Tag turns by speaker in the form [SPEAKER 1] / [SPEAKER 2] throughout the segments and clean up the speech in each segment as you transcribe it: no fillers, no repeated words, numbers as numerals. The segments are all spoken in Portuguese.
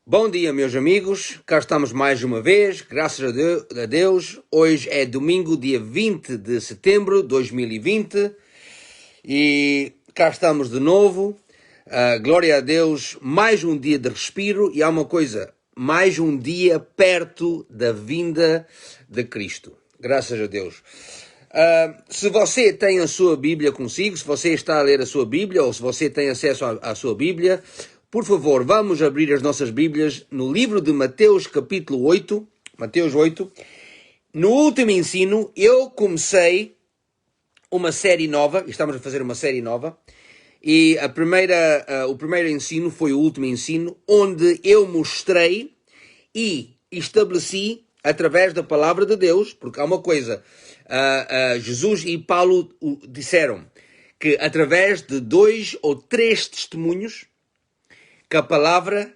[SPEAKER 1] Bom dia, meus amigos. Cá estamos mais uma vez, graças a Deus. Hoje é domingo, dia 20 de setembro de 2020 e cá estamos de novo. Glória a Deus, mais um dia de respiro e há uma coisa, mais um dia perto da vinda de Cristo. Graças a Deus. Se você tem a sua Bíblia consigo, se você está a ler a sua Bíblia ou se você tem acesso à sua Bíblia, por favor, vamos abrir as nossas Bíblias no livro de Mateus, capítulo 8. Mateus 8. No último ensino, eu comecei uma série nova, estamos a fazer uma série nova, e o primeiro ensino foi o último ensino, onde eu mostrei e estabeleci, através da palavra de Deus, porque há uma coisa, Jesus e Paulo disseram que através de 2 ou 3 testemunhos, que a palavra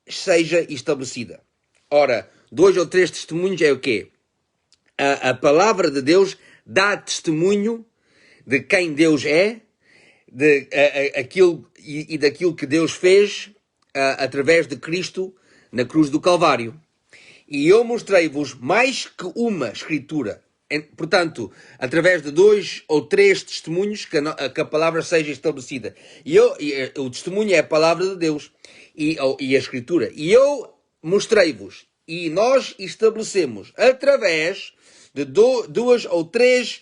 [SPEAKER 1] seja estabelecida. Ora, 2 ou 3 testemunhos é o quê? A palavra de Deus dá testemunho de quem Deus é, daquilo que Deus fez através de Cristo na cruz do Calvário. E eu mostrei-vos mais que uma escritura. Portanto, através de 2 ou 3 testemunhos que a palavra seja estabelecida. E o testemunho é a palavra de Deus e a escritura. E eu mostrei-vos e nós estabelecemos através de 2 ou 3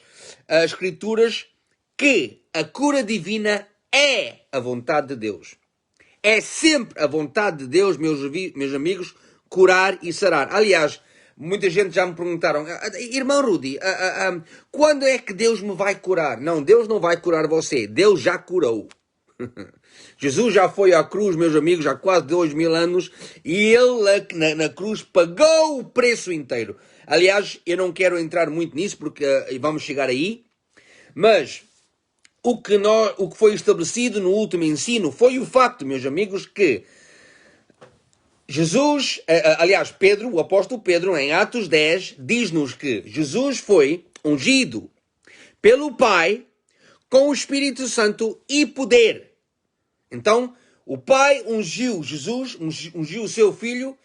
[SPEAKER 1] escrituras que a cura divina é a vontade de Deus. É sempre a vontade de Deus, meus amigos, curar e sarar. Aliás, muita gente já me perguntaram, irmão Rudy, quando é que Deus me vai curar? Não, Deus não vai curar você, Deus já curou. Jesus já foi à cruz, meus amigos, há quase 2000 anos, e ele na cruz pagou o preço inteiro. Aliás, eu não quero entrar muito nisso, porque vamos chegar aí, mas o que foi estabelecido no último ensino foi o facto, meus amigos, que Jesus, aliás, Pedro, o apóstolo Pedro, em Atos 10, diz-nos que Jesus foi ungido pelo Pai com o Espírito Santo e poder. Então, o Pai ungiu Jesus, ungiu o seu Filho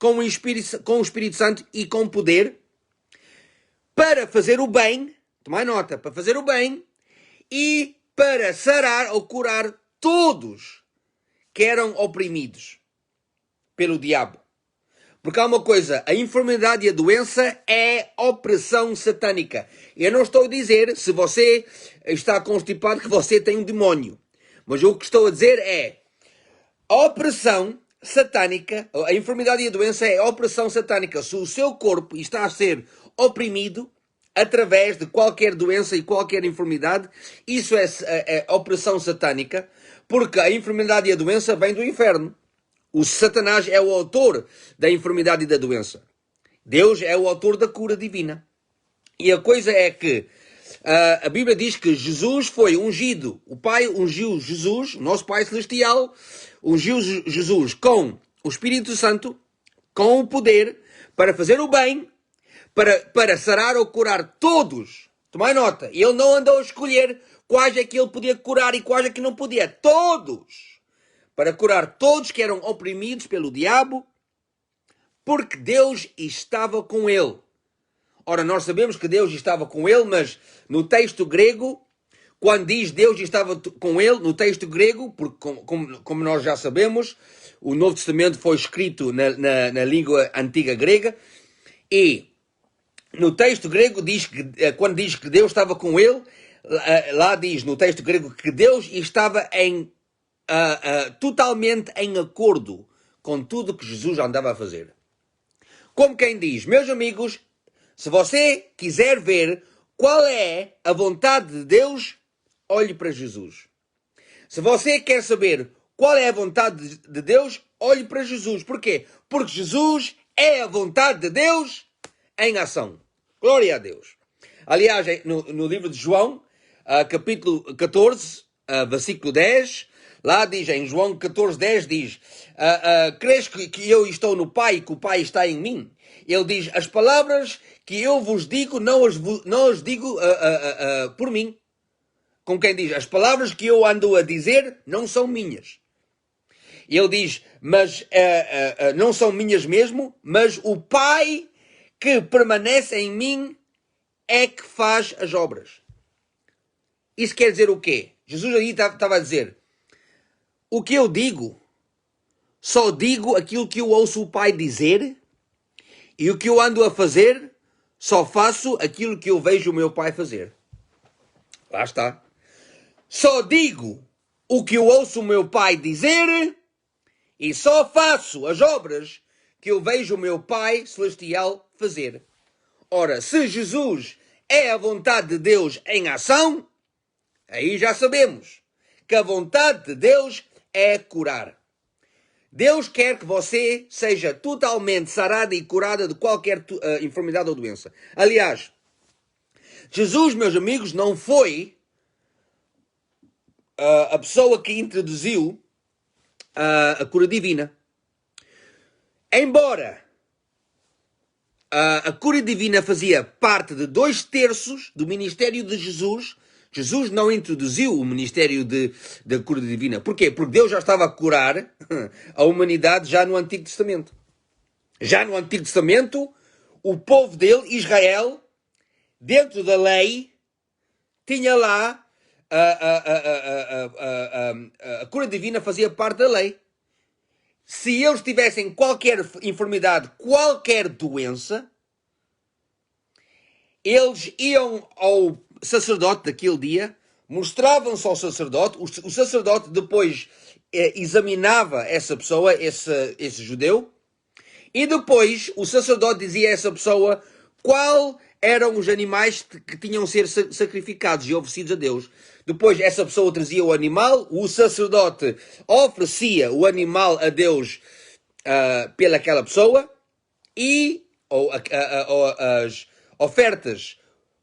[SPEAKER 1] com o Espírito Santo e com poder para fazer o bem, tomai nota, para fazer o bem e para sarar ou curar todos que eram oprimidos pelo diabo. Porque há uma coisa, a enfermidade e a doença é opressão satânica. Eu não estou a dizer, se você está constipado, que você tem um demónio. Mas o que estou a dizer é, a opressão satânica, a enfermidade e a doença é a opressão satânica. Se o seu corpo está a ser oprimido através de qualquer doença e qualquer enfermidade, isso é opressão satânica, porque a enfermidade e a doença vêm do inferno. O Satanás é o autor da enfermidade e da doença. Deus é o autor da cura divina. E a coisa é que a Bíblia diz que Jesus foi ungido. O Pai ungiu Jesus, nosso Pai Celestial, ungiu Jesus com o Espírito Santo, com o poder, para fazer o bem, para sarar ou curar todos. Tomai nota, ele não andou a escolher quais é que ele podia curar e quais é que não podia. Todos! Para curar todos que eram oprimidos pelo diabo, porque Deus estava com ele. Ora, nós sabemos que Deus estava com ele, mas no texto grego, quando diz Deus estava com ele, no texto grego, porque como nós já sabemos, o Novo Testamento foi escrito na língua antiga grega, e no texto grego, quando diz que Deus estava com ele, lá diz no texto grego que Deus estava totalmente em acordo com tudo que Jesus andava a fazer. Como quem diz, meus amigos, se você quiser ver qual é a vontade de Deus, olhe para Jesus. Se você quer saber qual é a vontade de Deus, olhe para Jesus. Porquê? Porque Jesus é a vontade de Deus em ação. Glória a Deus. Aliás, no livro de João, capítulo 14, versículo 10, lá diz, em João 14:10 diz, crês que eu estou no Pai e que o Pai está em mim? Ele diz, as palavras que eu vos digo, não as digo por mim. Com quem diz, as palavras que eu ando a dizer não são minhas. Ele diz, mas não são minhas mesmo, mas o Pai que permanece em mim é que faz as obras. Isso quer dizer o quê? Jesus aí estava a dizer, o que eu digo, só digo aquilo que eu ouço o Pai dizer, e o que eu ando a fazer, só faço aquilo que eu vejo o meu Pai fazer. Lá está. Só digo o que eu ouço o meu Pai dizer, e só faço as obras que eu vejo o meu Pai Celestial fazer. Ora, se Jesus é a vontade de Deus em ação, aí já sabemos que a vontade de Deus é curar. Deus quer que você seja totalmente sarada e curada de qualquer enfermidade ou doença. Aliás, Jesus, meus amigos, não foi a pessoa que introduziu a cura divina. Embora a cura divina fazia parte de 2/3 do ministério de Jesus, Jesus não introduziu o ministério da cura divina. Porquê? Porque Deus já estava a curar a humanidade já no Antigo Testamento. Já no Antigo Testamento, o povo dele, Israel, dentro da lei, tinha lá a cura divina fazia parte da lei. Se eles tivessem qualquer enfermidade, qualquer doença, eles iam ao sacerdote daquele dia, mostravam-se ao sacerdote, o sacerdote depois examinava essa pessoa, esse judeu, e depois o sacerdote dizia a essa pessoa qual eram os animais que tinham de ser sacrificados e oferecidos a Deus. Depois essa pessoa trazia o animal, o sacerdote oferecia o animal a Deus pelaquela pessoa e as ofertas,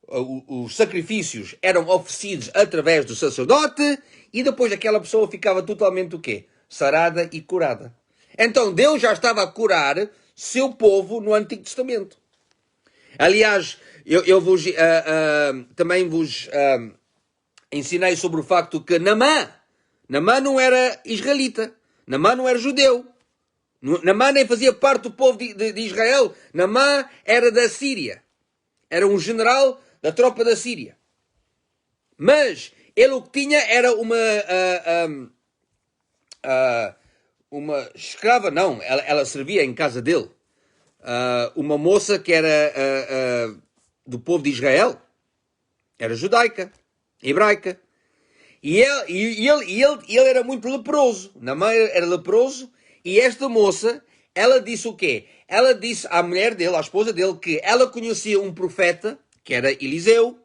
[SPEAKER 1] os sacrifícios eram oferecidos através do sacerdote e depois aquela pessoa ficava totalmente o quê? Sarada e curada. Então Deus já estava a curar seu povo no Antigo Testamento. Aliás, eu também vos ensinei sobre o facto que Naamã não era israelita, Naamã não era judeu, Naamã nem fazia parte do povo de Israel, Naamã era da Síria, era um general da tropa da Síria. Mas ele o que tinha era uma escrava, não, ela servia em casa dele. Uma moça que era do povo de Israel, era judaica, hebraica, e ele era muito leproso. Naamã era leproso, e esta moça, ela disse o quê? Ela disse à mulher dele, à esposa dele, que ela conhecia um profeta, que era Eliseu,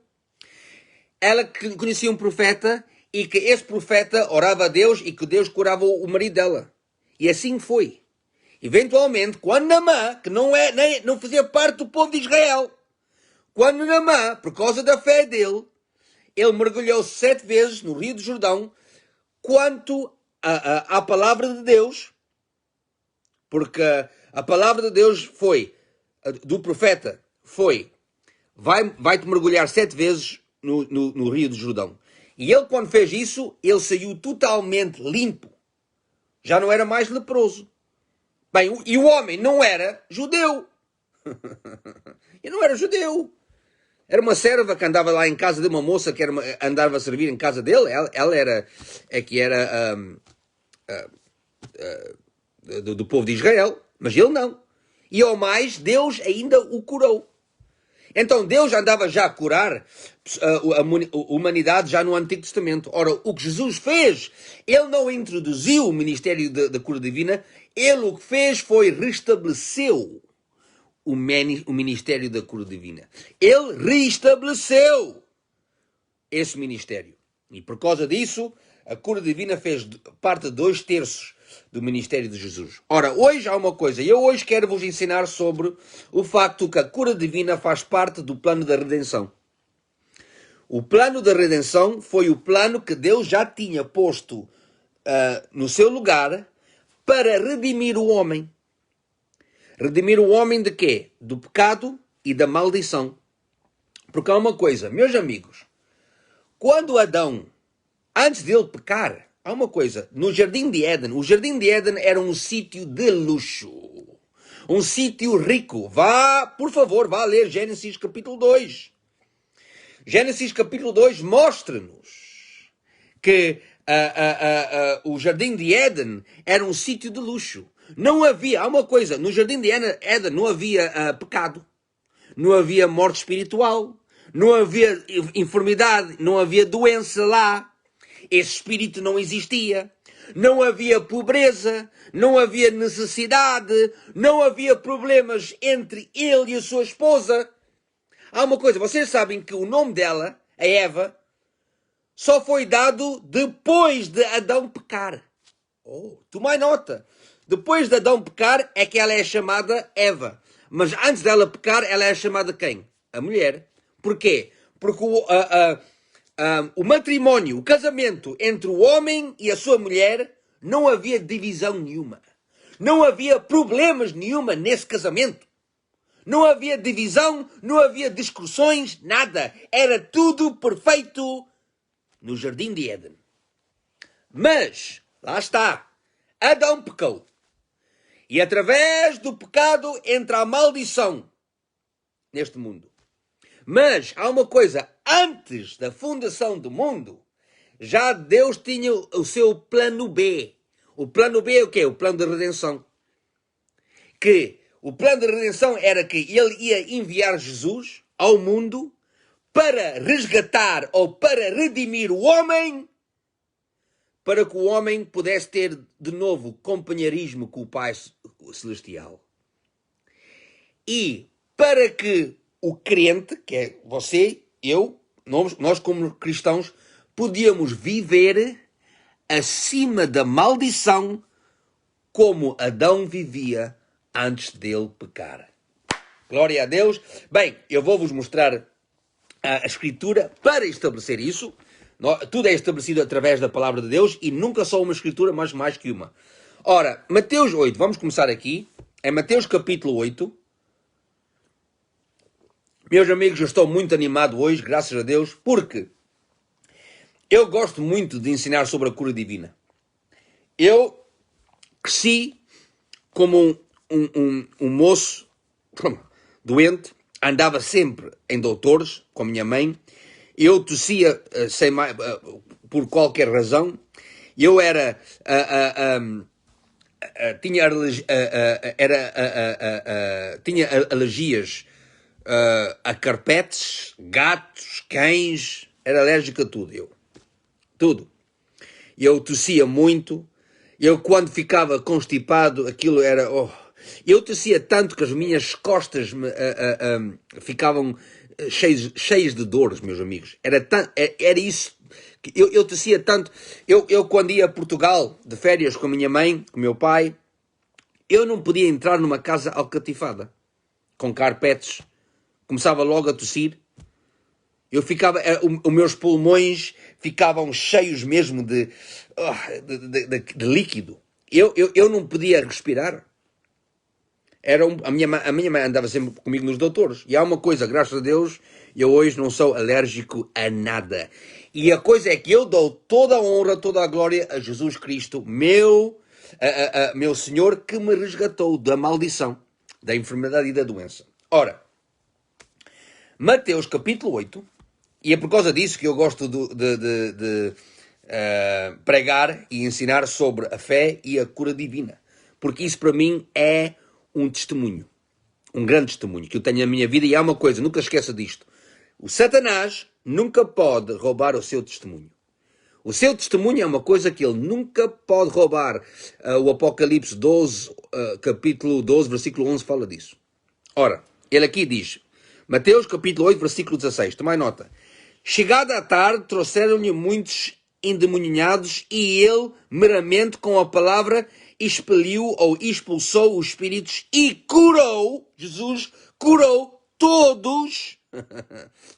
[SPEAKER 1] ela conhecia um profeta, e que esse profeta orava a Deus, e que Deus curava o marido dela. E assim foi. Eventualmente, quando Naamã, que não fazia parte do povo de Israel, quando Naamã, por causa da fé dele, ele mergulhou 7 vezes no Rio do Jordão, quanto à palavra de Deus, porque a palavra de Deus foi, do profeta, foi, vai-te mergulhar 7 vezes no Rio do Jordão. E ele, quando fez isso, ele saiu totalmente limpo. Já não era mais leproso. Bem, e o homem não era judeu. Ele não era judeu. Era uma serva que andava lá em casa de uma moça que andava a servir em casa dele. Ela era do povo de Israel, mas ele não. E ao mais, Deus ainda o curou. Então Deus andava já a curar a humanidade já no Antigo Testamento. Ora, o que Jesus fez, ele não introduziu o ministério da cura divina, ele o que fez foi restabeleceu o ministério da cura divina. Ele reestabeleceu esse ministério. E por causa disso, a cura divina fez parte de 2/3 do ministério de Jesus. Ora, hoje há uma coisa. Eu hoje quero vos ensinar sobre o facto que a cura divina faz parte do plano da redenção. O plano da redenção foi o plano que Deus já tinha posto no seu lugar para redimir o homem. Redimir o homem de quê? Do pecado e da maldição. Porque há uma coisa, meus amigos, quando Adão, antes dele pecar, há uma coisa. No Jardim de Éden, o Jardim de Éden era um sítio de luxo. Um sítio rico. Vá, por favor, vá ler Gênesis capítulo 2. Gênesis capítulo 2 mostra-nos que o Jardim de Éden era um sítio de luxo. Não havia, há uma coisa, no Jardim de Éden não havia pecado, não havia morte espiritual, não havia enfermidade, não havia doença lá. Esse espírito não existia. Não havia pobreza, não havia necessidade, não havia problemas entre ele e a sua esposa. Há uma coisa, vocês sabem que o nome dela, a Eva, só foi dado depois de Adão pecar. Oh, tomai nota. Depois de Adão pecar é que ela é chamada Eva. Mas antes dela pecar, ela é chamada quem? A mulher. Porquê? Porque o matrimónio, o casamento entre o homem e a sua mulher, não havia divisão nenhuma. Não havia problemas nenhuma nesse casamento. Não havia divisão, não havia discussões, nada. Era tudo perfeito no Jardim de Éden. Mas, lá está, Adão pecou. E através do pecado entra a maldição neste mundo. Mas há uma coisa, antes da fundação do mundo, já Deus tinha o seu plano B. O plano B é o quê? O plano de redenção. Que o plano de redenção era que ele ia enviar Jesus ao mundo para resgatar ou para redimir o homem, para que o homem pudesse ter de novo companheirismo com o Pai Celestial. E para que o crente, que é você, eu, nós como cristãos, podíamos viver acima da maldição como Adão vivia antes dele pecar. Glória a Deus. Bem, eu vou-vos mostrar a Escritura para estabelecer isso. Tudo é estabelecido através da palavra de Deus e nunca só uma Escritura, mas mais que uma. Ora, Mateus 8, vamos começar aqui. É Mateus capítulo 8. Meus amigos, eu estou muito animado hoje, graças a Deus, porque eu gosto muito de ensinar sobre a cura divina. Eu cresci como um moço doente, andava sempre em doutores com a minha mãe, eu tossia por qualquer razão, eu era... tinha alergias a carpetes, gatos, cães, era alérgico a tudo, tudo. Eu tossia muito, eu quando ficava constipado, aquilo era... eu tossia tanto que as minhas costas ficavam cheias de dores, meus amigos. Era isso. Eu tossia tanto. Eu quando ia a Portugal de férias com a minha mãe, com o meu pai, eu não podia entrar numa casa alcatifada, com carpetes. Começava logo a tossir. Eu ficava, os meus pulmões ficavam cheios mesmo de líquido. Eu não podia respirar. A minha mãe andava sempre comigo nos doutores. E há uma coisa, graças a Deus, eu hoje não sou alérgico a nada. E a coisa é que eu dou toda a honra, toda a glória a Jesus Cristo, meu Senhor, que me resgatou da maldição, da enfermidade e da doença. Ora, Mateus capítulo 8, e é por causa disso que eu gosto de pregar e ensinar sobre a fé e a cura divina. Porque isso para mim é um testemunho, um grande testemunho que eu tenho na minha vida. E há uma coisa, nunca esqueça disto: o Satanás nunca pode roubar o seu testemunho. O seu testemunho é uma coisa que ele nunca pode roubar. O Apocalipse 12, capítulo 12, versículo 11 fala disso. Ora, ele aqui diz, Mateus capítulo 8, versículo 16, tomai nota. Chegada a tarde, trouxeram-lhe muitos endemoninhados e ele, meramente com a palavra, expeliu ou expulsou os espíritos e curou, Jesus curou todos.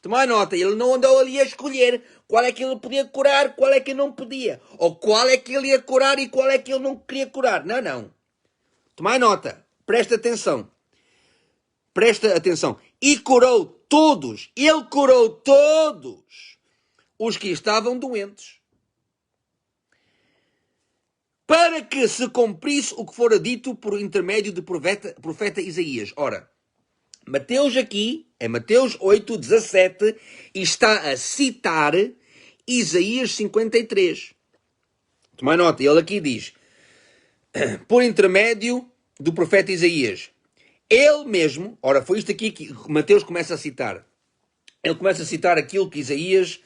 [SPEAKER 1] Tomai nota, ele não andou ali a escolher qual é que ele podia curar, qual é que não podia, ou qual é que ele ia curar e qual é que ele não queria curar. Não, não. Tomai nota, presta atenção. Presta atenção. E curou todos. Ele curou todos os que estavam doentes. para que se cumprisse o que fora dito por intermédio do profeta Isaías. Ora, Mateus aqui, é Mateus 8:17, e está a citar Isaías 53. Tomai nota, ele aqui diz, por intermédio do profeta Isaías. Ele mesmo, ora, foi isto aqui que Mateus começa a citar. Ele começa a citar aquilo que Isaías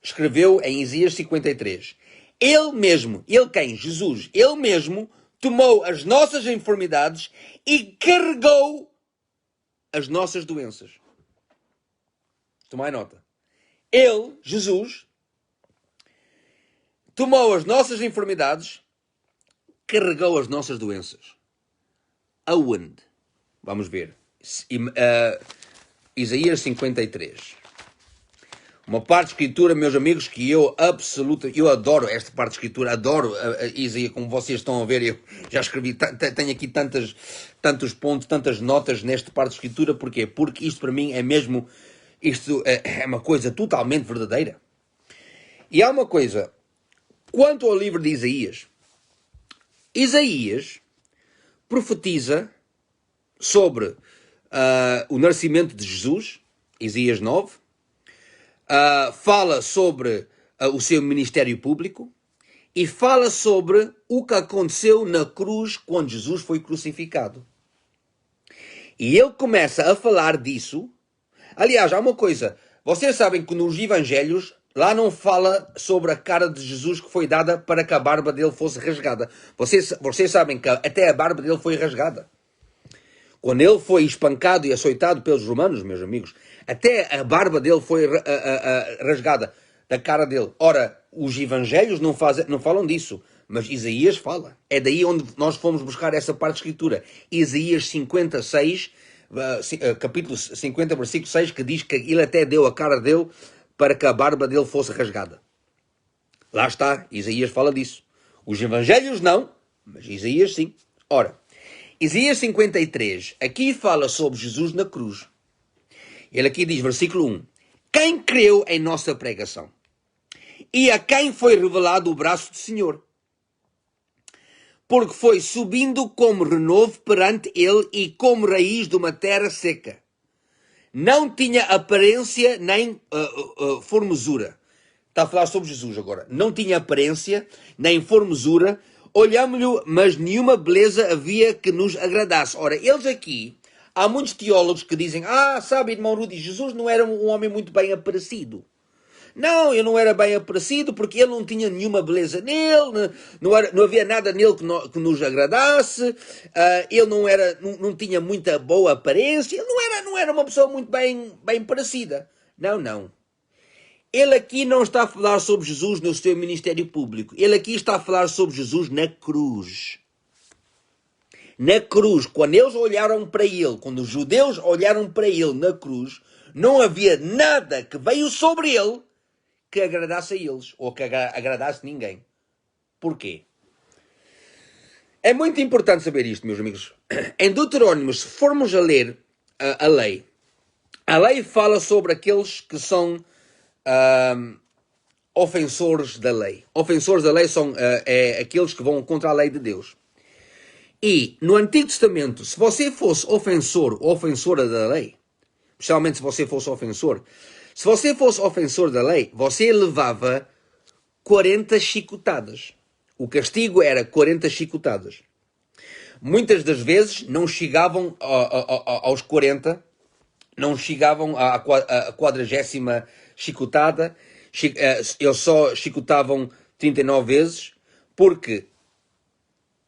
[SPEAKER 1] escreveu em Isaías 53. Ele mesmo, ele quem? Jesus, ele mesmo tomou as nossas enfermidades e carregou as nossas doenças. Tomai nota. Ele, Jesus, tomou as nossas enfermidades, carregou as nossas doenças. Aonde? Vamos ver. Isaías 53. Uma parte de escritura, meus amigos, que eu adoro esta parte de escritura, adoro Isaías, como vocês estão a ver, eu já escrevi, tenho aqui tantos pontos, tantas notas nesta parte de escritura, porquê? Porque isto para mim é mesmo, isto é uma coisa totalmente verdadeira. E há uma coisa, quanto ao livro de Isaías, Isaías profetiza sobre o nascimento de Jesus, Isaías 9, fala sobre o seu ministério público e fala sobre o que aconteceu na cruz quando Jesus foi crucificado. E ele começa a falar disso. Aliás, há uma coisa, vocês sabem que nos evangelhos lá não fala sobre a cara de Jesus que foi dada para que a barba dele fosse rasgada. Vocês sabem que até a barba dele foi rasgada. Quando ele foi espancado e açoitado pelos romanos, meus amigos, até a barba dele foi rasgada da cara dele. Ora, os evangelhos não falam disso, mas Isaías fala. É daí onde nós fomos buscar essa parte de escritura. Isaías 56, capítulo 50, versículo 6, que diz que ele até deu a cara dele para que a barba dele fosse rasgada. Lá está, Isaías fala disso. Os evangelhos não, mas Isaías sim. Ora, Isaías 53, aqui fala sobre Jesus na cruz. Ele aqui diz, versículo 1, quem creu em nossa pregação? E a quem foi revelado o braço do Senhor? Porque foi subindo como renovo perante ele e como raiz de uma terra seca. Não tinha aparência nem formosura. Está a falar sobre Jesus agora. Não tinha aparência nem formosura. Olhámos-lhe, mas nenhuma beleza havia que nos agradasse. Ora, eles aqui, há muitos teólogos que dizem, sabe, irmão Rudy, Jesus não era um homem muito bem aparecido. Não, ele não era bem aparecido porque ele não tinha nenhuma beleza nele, não havia nada nele que nos agradasse, ele não tinha muita boa aparência, ele não era uma pessoa muito bem parecida. Não. Ele aqui não está a falar sobre Jesus no seu ministério público. Ele aqui está a falar sobre Jesus na cruz. Na cruz, quando eles olharam para ele, quando os judeus olharam para ele na cruz, não havia nada que veio sobre ele que agradasse a eles, ou que agradasse ninguém. Porquê? É muito importante saber isto, meus amigos. Em Deuteronômio, se formos a ler a lei fala sobre aqueles que são ofensores da lei. Ofensores da lei são aqueles que vão contra a lei de Deus. E no Antigo Testamento, se você fosse ofensor ou ofensora da lei, especialmente se você fosse ofensor, se você fosse ofensor da lei, você levava 40 chicotadas. O castigo era 40 chicotadas. Muitas das vezes não chegavam aos 40, não chegavam à 40ª chicotada, eles só chicotavam 39 vezes, porque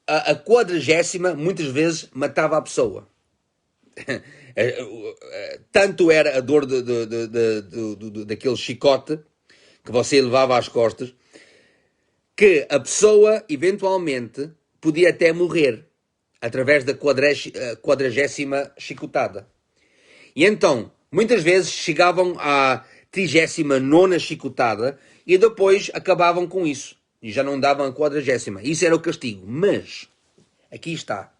[SPEAKER 1] a 40ª muitas vezes matava a pessoa. Tanto era a dor daquele chicote que você levava às costas, que a pessoa eventualmente podia até morrer através da 40ª chicotada. E então, muitas vezes chegavam à 39ª chicotada e depois acabavam com isso. E já não davam a 40ª. Isso era o castigo. Mas, aqui está.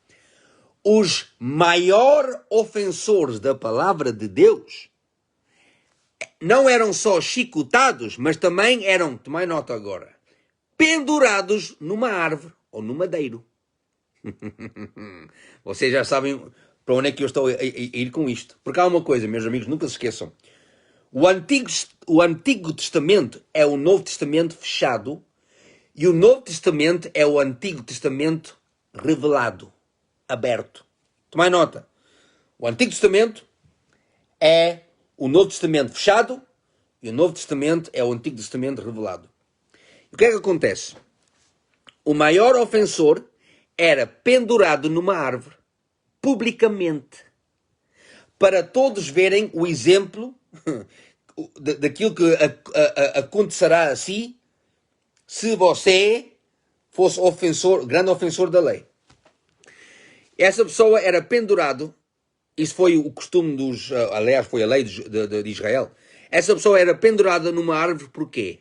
[SPEAKER 1] Os maiores ofensores da palavra de Deus não eram só chicotados, mas também eram, tomai nota agora, pendurados numa árvore ou no madeiro. Vocês já sabem para onde é que eu estou a ir com isto. Porque há uma coisa, meus amigos, nunca se esqueçam. O Antigo Testamento é o Novo Testamento fechado e o Novo Testamento é o Antigo Testamento revelado, aberto. Tomai nota. O Antigo Testamento é o Novo Testamento fechado e o Novo Testamento é o Antigo Testamento revelado. E o que é que acontece? O maior ofensor era pendurado numa árvore, publicamente, para todos verem o exemplo daquilo que acontecerá a si se você fosse grande ofensor da lei. Essa pessoa era pendurado, isso foi o costume aliás, foi a lei de Israel. Essa pessoa era pendurada numa árvore, porquê?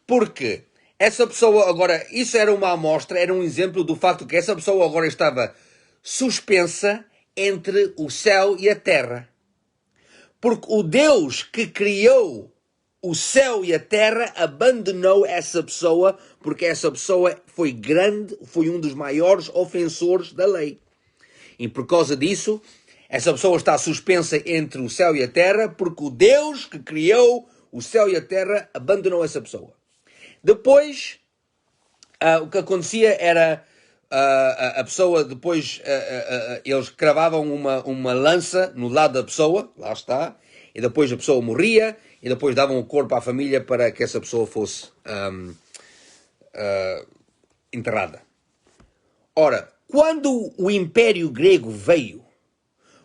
[SPEAKER 1] Porque essa pessoa agora, isso era uma amostra, era um exemplo do facto que essa pessoa agora estava suspensa entre o céu e a terra. Porque o Deus que criou o céu e a terra abandonou essa pessoa, porque essa pessoa foi um dos maiores ofensores da lei. E por causa disso, essa pessoa está suspensa entre o céu e a terra, porque o Deus que criou o céu e a terra abandonou essa pessoa. Depois, o que acontecia era a pessoa, depois eles cravavam uma lança no lado da pessoa, lá está, e depois a pessoa morria, e depois davam o corpo à família para que essa pessoa fosse enterrada. Ora, quando o Império Grego veio,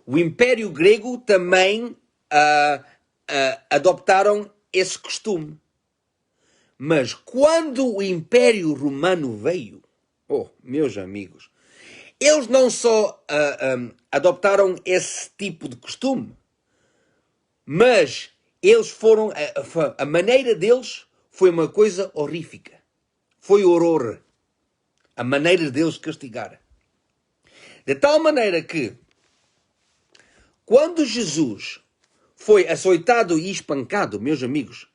[SPEAKER 1] o Império Grego também adoptaram esse costume. Mas quando o Império Romano veio, meus amigos, eles não só adoptaram esse tipo de costume, mas eles foram, a maneira deles foi uma coisa horrífica. Foi horror. A maneira deles castigar. De tal maneira que, quando Jesus foi açoitado e espancado, meus amigos,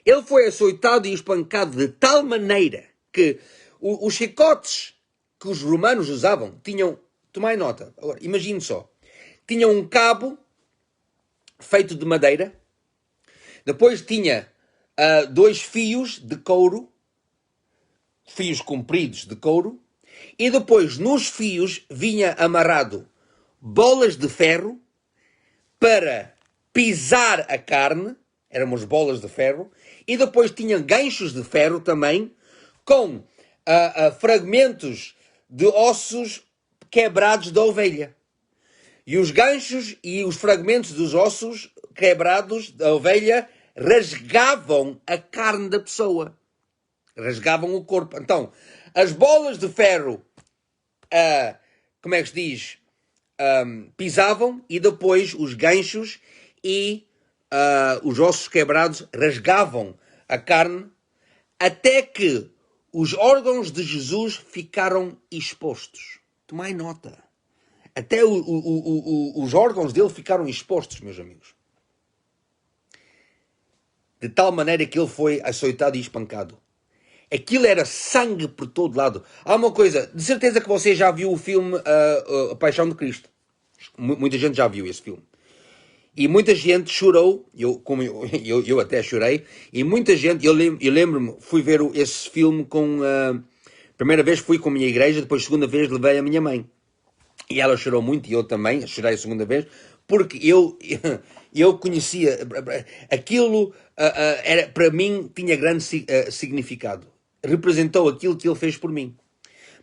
[SPEAKER 1] ele foi açoitado e espancado de tal maneira que os chicotes que os romanos usavam tinham, tomai nota, agora imagine só, tinham um cabo feito de madeira, depois tinha 2 fios de couro, fios compridos de couro, e depois nos fios vinha amarrado bolas de ferro para pisar a carne, eram umas bolas de ferro, e depois tinha ganchos de ferro também, com fragmentos de ossos quebrados da ovelha. E os ganchos e os fragmentos dos ossos quebrados da ovelha rasgavam a carne da pessoa. Rasgavam o corpo. Então, as bolas de ferro, como é que se diz? Pisavam, e depois os ganchos e os ossos quebrados rasgavam a carne, até que os órgãos de Jesus ficaram expostos. Tomai nota. Até os órgãos dele ficaram expostos, meus amigos. De tal maneira que ele foi açoitado e espancado. Aquilo era sangue por todo lado. Há uma coisa, de certeza que você já viu o filme A Paixão de Cristo. Muita gente já viu esse filme. E muita gente chorou, eu até chorei, e muita gente, eu lembro-me, fui ver esse filme primeira vez fui com a minha igreja, depois segunda vez levei a minha mãe. E ela chorou muito, e eu também chorei a segunda vez, porque eu conhecia, aquilo para mim tinha grande significado. Representou aquilo que ele fez por mim.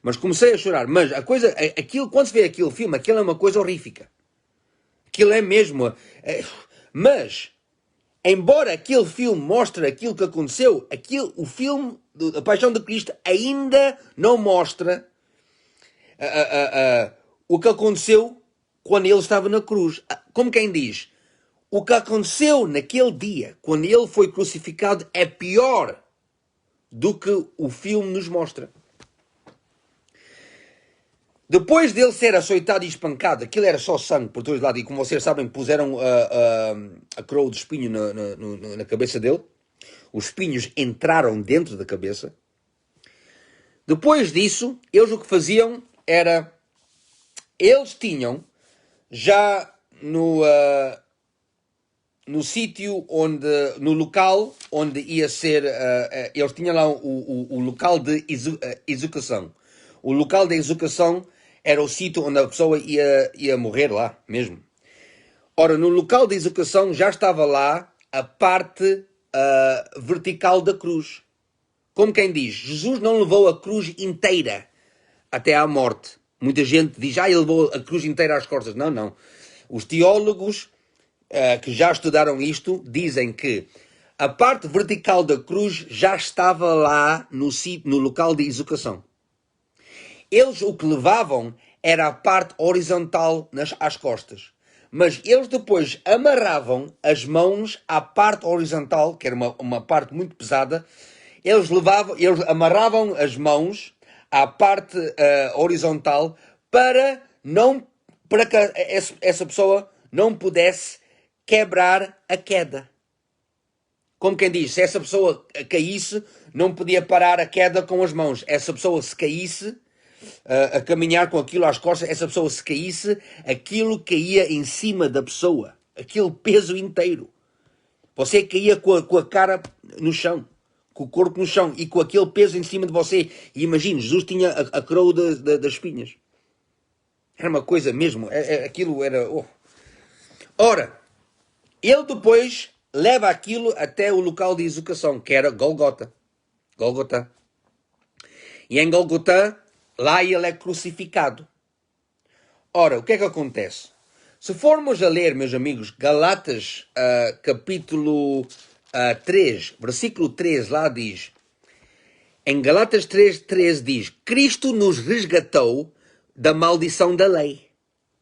[SPEAKER 1] Mas comecei a chorar. Mas quando se vê aquele filme, aquilo é uma coisa horrífica. Aquilo é mesmo. Mas, embora aquele filme mostre aquilo que aconteceu, o filme A Paixão de Cristo ainda não mostra o que aconteceu quando ele estava na cruz. Como quem diz, o que aconteceu naquele dia, quando ele foi crucificado, é pior do que o filme nos mostra. Depois dele ser açoitado e espancado, aquilo era só sangue por todos os lados, e como vocês sabem, puseram a coroa de espinho na cabeça dele. Os espinhos entraram dentro da cabeça. Depois disso, eles o que faziam era, eles tinham já no sítio onde, no local onde ia ser, eles tinham lá o local de execução. O local de execução era o sítio onde a pessoa ia morrer lá mesmo. Ora, no local de execução já estava lá a parte vertical da cruz. Como quem diz, Jesus não levou a cruz inteira até à morte. Muita gente diz, ele levou a cruz inteira às costas. Não, não. Os teólogos que já estudaram isto dizem que a parte vertical da cruz já estava lá no local de execução. Eles o que levavam era a parte horizontal às costas. Mas eles depois amarravam as mãos à parte horizontal, que era uma parte muito pesada. Eles amarravam as mãos à parte horizontal para que essa pessoa não pudesse quebrar a queda. Como quem diz, se essa pessoa caísse, não podia parar a queda com as mãos. Essa pessoa se caísse, a caminhar com aquilo às costas, essa pessoa se caísse, aquilo caía em cima da pessoa. Aquele peso inteiro. Você caía com a cara no chão, com o corpo no chão e com aquele peso em cima de você. E imagine, Jesus tinha a coroa das espinhas. Era uma coisa mesmo, aquilo era... Oh. Ora, ele depois leva aquilo até o local de execução, que era Golgota. Golgota. E em Golgota, lá ele é crucificado. Ora, o que é que acontece? Se formos a ler, meus amigos, Galatas capítulo 3, versículo 3, lá diz, em Galatas 3 diz, Cristo nos resgatou da maldição da lei.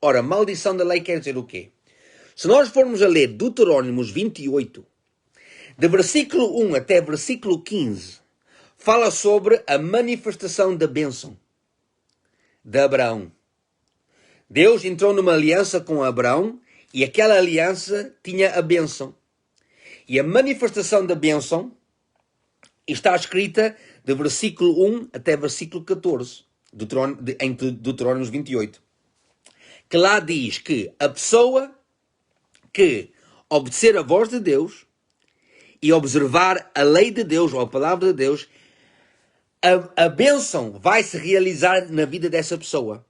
[SPEAKER 1] Ora, maldição da lei quer dizer o quê? Se nós formos a ler Deuteronômios 28, de versículo 1 até versículo 15, fala sobre a manifestação da bênção de Abraão. Deus entrou numa aliança com Abraão e aquela aliança tinha a bênção. E a manifestação da bênção está escrita de versículo 1 até versículo 14, em Deuteronômios 28. Que lá diz que a pessoa que obedecer a voz de Deus e observar a lei de Deus ou a palavra de Deus, a bênção vai se realizar na vida dessa pessoa.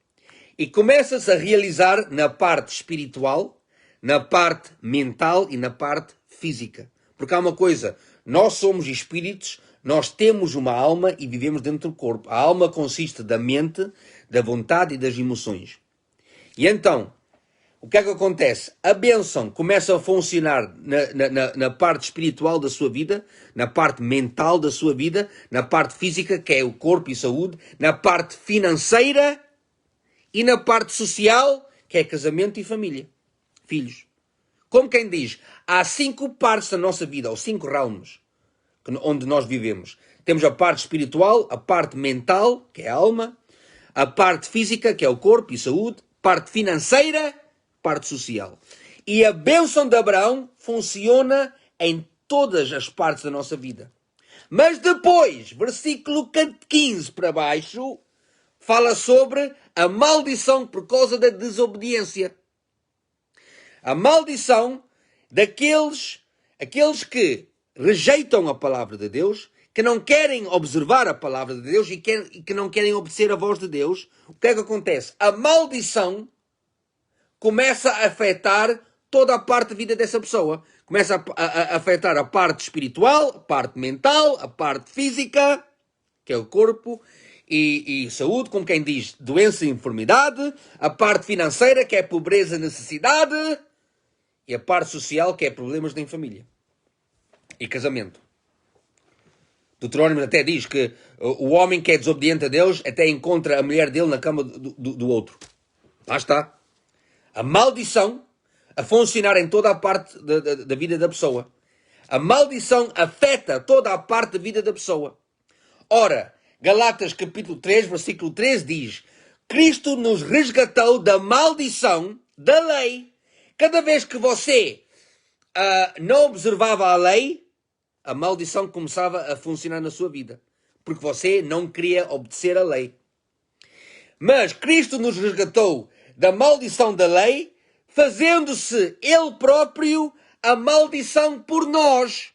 [SPEAKER 1] E começa-se a realizar na parte espiritual, na parte mental e na parte física. Porque há uma coisa, nós somos espíritos, nós temos uma alma e vivemos dentro do corpo. A alma consiste da mente, da vontade e das emoções. E então, o que é que acontece? A bênção começa a funcionar na parte espiritual da sua vida, na parte mental da sua vida, na parte física, que é o corpo e saúde, na parte financeira e na parte social, que é casamento e família, filhos. Como quem diz, há 5 partes da nossa vida, ou 5 realms, onde nós vivemos. Temos a parte espiritual, a parte mental, que é a alma, a parte física, que é o corpo e saúde, parte financeira, parte social. E a bênção de Abraão funciona em todas as partes da nossa vida. Mas depois, versículo 15 para baixo, fala sobre a maldição por causa da desobediência. A maldição daqueles que rejeitam a palavra de Deus, que não querem observar a palavra de Deus e que não querem obedecer a voz de Deus. O que é que acontece? A maldição começa a afetar toda a parte da vida dessa pessoa. Começa a afetar a parte espiritual, a parte mental, a parte física, que é o corpo, e saúde, como quem diz, doença e enfermidade, a parte financeira, que é pobreza e necessidade, e a parte social, que é problemas em família e casamento. Deuteronômio até diz que o homem que é desobediente a Deus até encontra a mulher dele na cama do outro. Lá está. A maldição a funcionar em toda a parte da vida da pessoa. A maldição afeta toda a parte da vida da pessoa. Ora, Galatas capítulo 3, versículo 3 diz, Cristo nos resgatou da maldição da lei. Cada vez que você não observava a lei, a maldição começava a funcionar na sua vida. porque você não queria obedecer a lei. Mas Cristo nos resgatou da maldição da lei, fazendo-se Ele próprio a maldição por nós.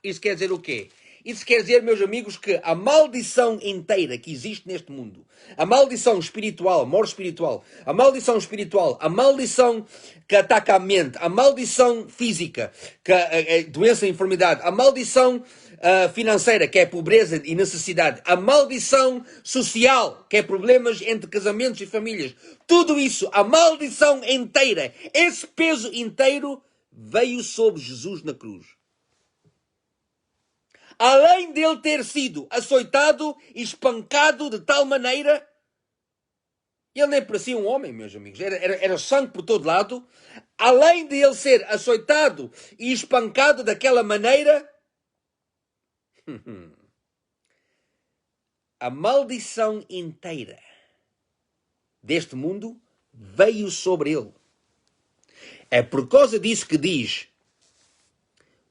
[SPEAKER 1] Isso quer dizer o quê? Isso quer dizer, meus amigos, que a maldição inteira que existe neste mundo, a maldição espiritual, a morte espiritual, a maldição que ataca a mente, a maldição física, que é doença e enfermidade, a maldição financeira, que é pobreza e necessidade, a maldição social, que é problemas entre casamentos e famílias, tudo isso, a maldição inteira, esse peso inteiro veio sobre Jesus na cruz. Além dele ter sido açoitado e espancado de tal maneira, ele nem parecia um homem, meus amigos, era sangue por todo lado. Além de ele ser açoitado e espancado daquela maneira, a maldição inteira deste mundo veio sobre ele. É por causa disso que diz: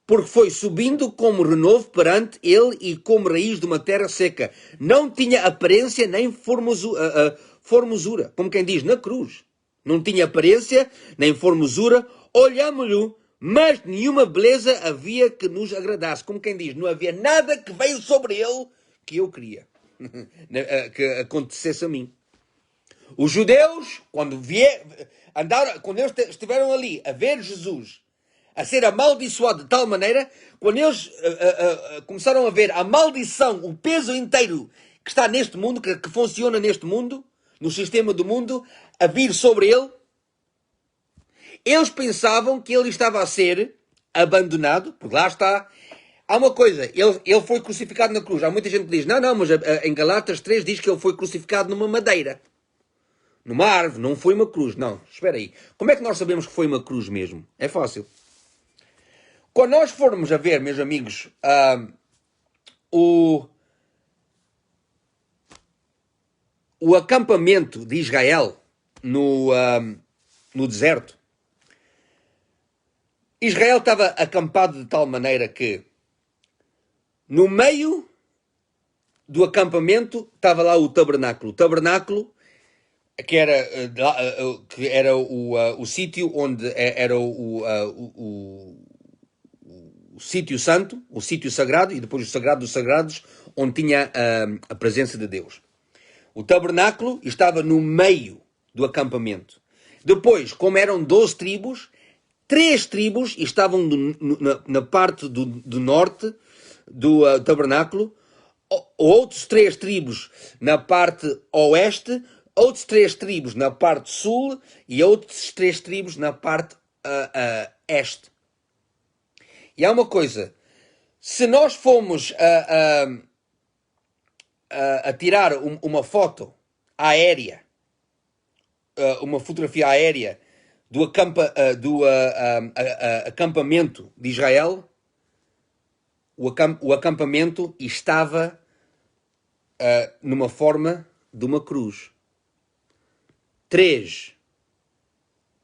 [SPEAKER 1] porque foi subindo como renovo perante ele e como raiz de uma terra seca. Não tinha aparência nem formosura. Como quem diz, na cruz. Não tinha aparência nem formosura. Olhámo-lo, mas nenhuma beleza havia que nos agradasse. Como quem diz, não havia nada que veio sobre ele que eu queria que acontecesse a mim. Os judeus, quando eles estiveram ali a ver Jesus a ser amaldiçoado de tal maneira, quando eles começaram a ver a maldição, o peso inteiro que está neste mundo, que funciona neste mundo, no sistema do mundo, a vir sobre ele, eles pensavam que ele estava a ser abandonado, porque lá está. Há uma coisa, ele foi crucificado na cruz. Há muita gente que diz, não, mas em Galatas 3 diz que ele foi crucificado numa madeira. Numa árvore, não foi uma cruz. Não, espera aí. Como é que nós sabemos que foi uma cruz mesmo? É fácil. Quando nós formos a ver, meus amigos, o acampamento de Israel no deserto, Israel estava acampado de tal maneira que no meio do acampamento estava lá o tabernáculo. O tabernáculo que era o sítio onde era o sítio santo, o sítio sagrado, e depois o sagrado dos sagrados, onde tinha a presença de Deus. O tabernáculo estava no meio do acampamento. Depois, como eram 12 tribos, 3 tribos estavam na parte do norte do tabernáculo, outros 3 tribos na parte oeste, outros 3 tribos na parte sul e outros 3 tribos na parte este. E há uma coisa, se nós formos a tirar uma foto aérea, uma fotografia aérea do acampamento de Israel, o acampamento estava numa forma de uma cruz. 3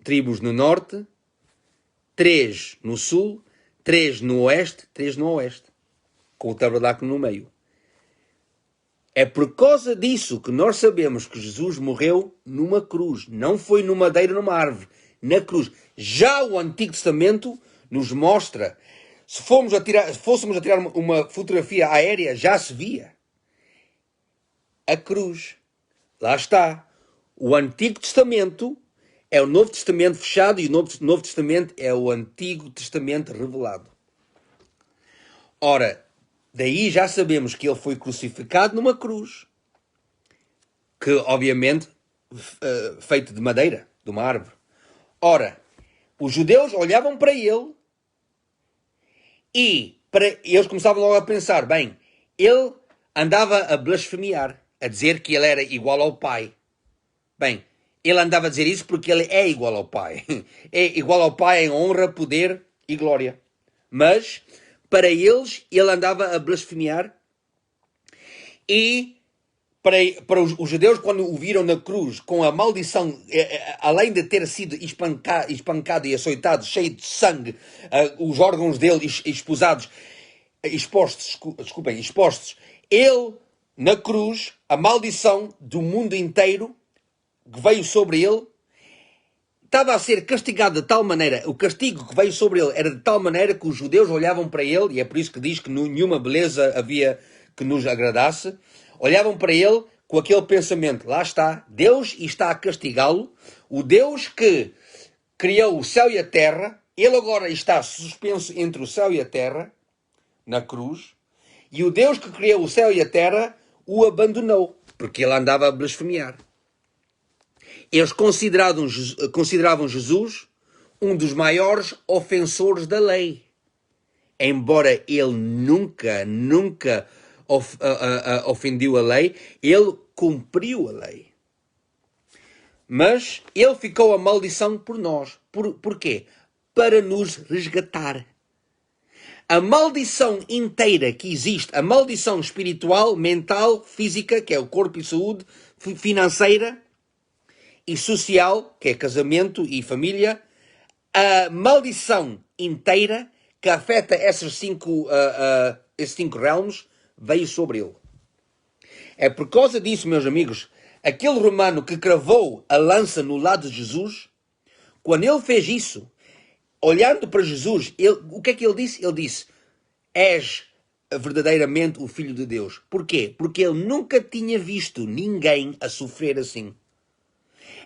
[SPEAKER 1] tribos no norte, 3 no sul, 3 no oeste, 3 no oeste, com o tabernáculo no meio. É por causa disso que nós sabemos que Jesus morreu numa cruz. Não foi numa madeira, numa árvore. Na cruz. Já o Antigo Testamento nos mostra. Se fôssemos a tirar uma fotografia aérea, já se via a cruz. Lá está. O Antigo Testamento é o Novo Testamento fechado e o Novo Testamento é o Antigo Testamento revelado. Ora, daí já sabemos que ele foi crucificado numa cruz, que obviamente feito de madeira, de uma árvore. Ora, os judeus olhavam para ele e eles começavam logo a pensar, bem, ele andava a blasfemiar, a dizer que ele era igual ao Pai. Bem, ele andava a dizer isso porque ele é igual ao Pai. É igual ao Pai em honra, poder e glória. Mas, para eles, ele andava a blasfemiar. E, para os judeus, quando o viram na cruz, com a maldição, além de ter sido espancado e açoitado, cheio de sangue, os órgãos dele esposados, expostos. Ele, na cruz, a maldição do mundo inteiro que veio sobre ele, estava a ser castigado de tal maneira, o castigo que veio sobre ele era de tal maneira que os judeus olhavam para ele, e é por isso que diz que nenhuma beleza havia que nos agradasse, olhavam para ele com aquele pensamento, lá está, Deus está a castigá-lo, o Deus que criou o céu e a terra, ele agora está suspenso entre o céu e a terra, na cruz, e o Deus que criou o céu e a terra o abandonou, porque ele andava a blasfemiar. Eles consideravam Jesus um dos maiores ofensores da lei. Embora ele nunca ofendeu a lei, ele cumpriu a lei. Mas ele ficou a maldição por nós. Por quê? Para nos resgatar. A maldição inteira que existe, a maldição espiritual, mental, física, que é o corpo e saúde, financeira e social, que é casamento e família, a maldição inteira que afeta esses cinco realms veio sobre ele. É por causa disso, meus amigos, aquele romano que cravou a lança no lado de Jesus, quando ele fez isso, olhando para Jesus, o que é que ele disse? Ele disse, és verdadeiramente o Filho de Deus. Porquê? Porque ele nunca tinha visto ninguém a sofrer assim.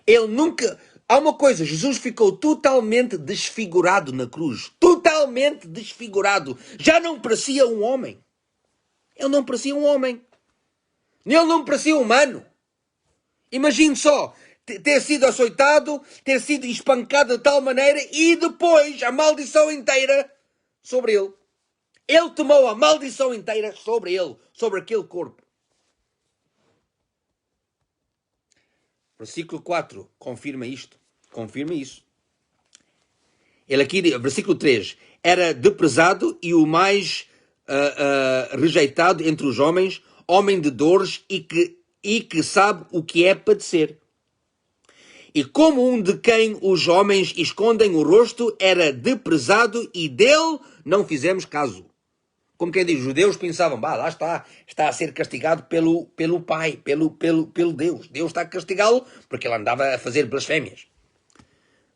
[SPEAKER 1] Ele nunca... Há uma coisa, Jesus ficou totalmente desfigurado na cruz. Totalmente desfigurado. Já não parecia um homem. Ele não parecia um homem. Ele não parecia humano. Imagine só, ter sido açoitado, ter sido espancado de tal maneira e depois a maldição inteira sobre ele. Ele tomou a maldição inteira sobre ele, sobre aquele corpo. Versículo 4 confirma isto. Confirma isso. Ele aqui, versículo 3, era desprezado e o mais rejeitado entre os homens, homem de dores e que sabe o que é padecer. E como um de quem os homens escondem o rosto, era desprezado e dele não fizemos caso. Como quem diz, os judeus pensavam, lá está a ser castigado pelo Pai, pelo Deus. Deus está a castigá-lo porque ele andava a fazer blasfémias.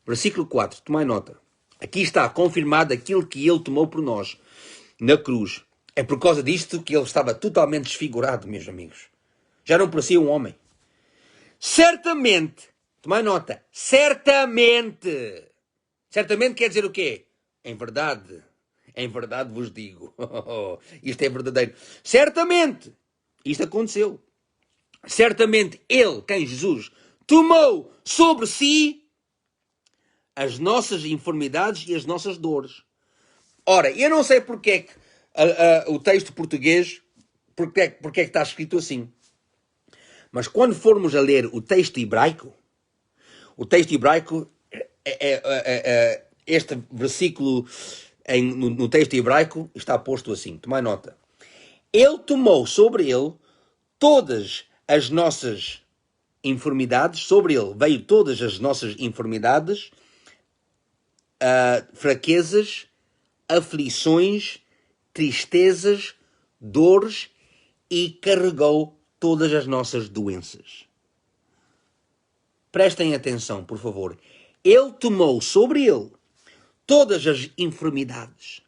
[SPEAKER 1] Versículo 4, tomai nota. Aqui está confirmado aquilo que ele tomou por nós na cruz. É por causa disto que ele estava totalmente desfigurado, meus amigos. Já não parecia um homem. Certamente, tomai nota, certamente. Certamente quer dizer o quê? Em verdade vos digo. Isto é verdadeiro. Certamente, isto aconteceu. Certamente ele, quem Jesus, tomou sobre si as nossas enfermidades e as nossas dores. Ora, eu não sei porque é que o texto português, porque é que está escrito assim. Mas quando formos a ler o texto hebraico, este versículo no texto hebraico está posto assim, tomai nota. Ele tomou sobre ele todas as nossas enfermidades, sobre ele veio todas as nossas enfermidades, fraquezas, aflições, tristezas, dores e carregou todas as nossas doenças. Prestem atenção, por favor. Ele tomou sobre ele todas as enfermidades.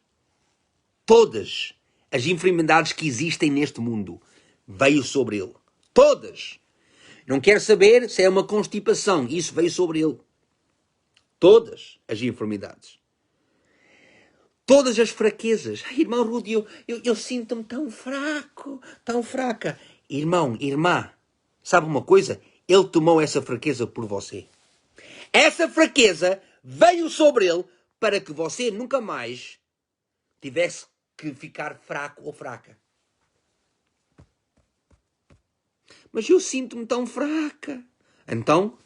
[SPEAKER 1] Todas as enfermidades que existem neste mundo veio sobre ele. Todas. Não quer saber se é uma constipação. Isso veio sobre ele. Todas as enfermidades. Todas as fraquezas. Ai, irmão Rudy, eu sinto-me tão fraco, tão fraca. Irmão, irmã, sabe uma coisa? Ele tomou essa fraqueza por você. Essa fraqueza veio sobre ele para que você nunca mais tivesse que ficar fraco ou fraca. Mas eu sinto-me tão fraca. Então,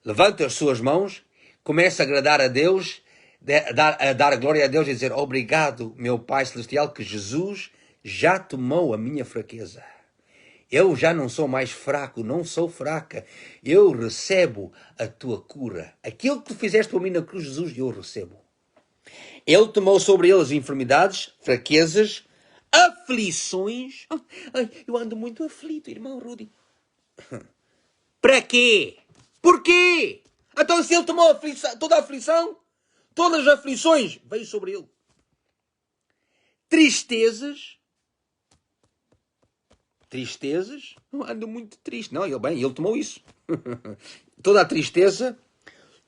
[SPEAKER 1] levanta as suas mãos, começa a agradar a Deus, a dar glória a Deus e dizer obrigado, meu Pai Celestial, que Jesus já tomou a minha fraqueza. Eu já não sou mais fraco, não sou fraca. Eu recebo a tua cura. Aquilo que tu fizeste para mim na cruz, Jesus, eu recebo. Ele tomou sobre ele as enfermidades, fraquezas, aflições. Ai, eu ando muito aflito, irmão Rudy. Para quê? Porquê? Então se ele tomou toda a aflição, todas as aflições, veio sobre ele. Tristezas. Não ando muito triste. Não, ele tomou isso. Toda a tristeza,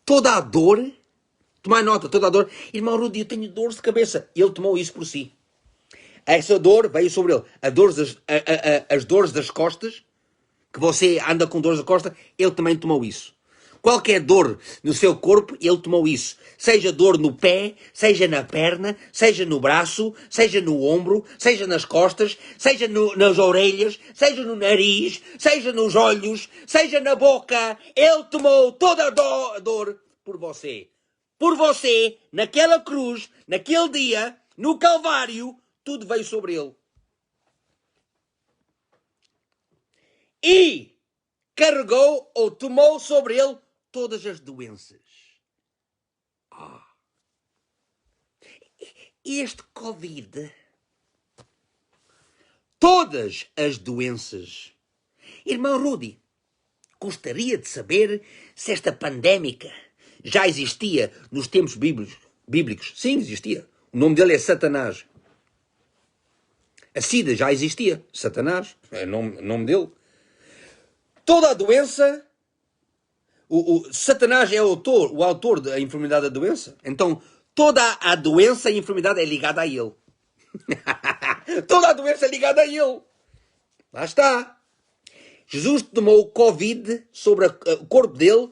[SPEAKER 1] toda a dor. Tomai nota, toda a dor. Irmão Rudy, eu tenho dores de cabeça. Ele tomou isso por si. Essa dor veio sobre ele. As dores das costas, que você anda com dores da costa, ele também tomou isso. Qualquer dor no seu corpo, ele tomou isso. Seja dor no pé, seja na perna, seja no braço, seja no ombro, seja nas costas, seja nas orelhas, seja no nariz, seja nos olhos, seja na boca. Ele tomou toda a dor por você. Por você, naquela cruz, naquele dia, no Calvário, tudo veio sobre ele. E carregou ou tomou sobre ele todas as doenças. Este Covid, todas as doenças. Irmão Rudy, gostaria de saber se esta pandémica já existia nos tempos bíblicos. Sim, existia. O nome dele é Satanás. A SIDA já existia. Satanás, é o nome dele. Toda a doença, Satanás é o autor da enfermidade da doença. Então, toda a doença e a enfermidade é ligada a ele. Toda a doença é ligada a ele. Lá está. Jesus tomou o Covid sobre o corpo dele,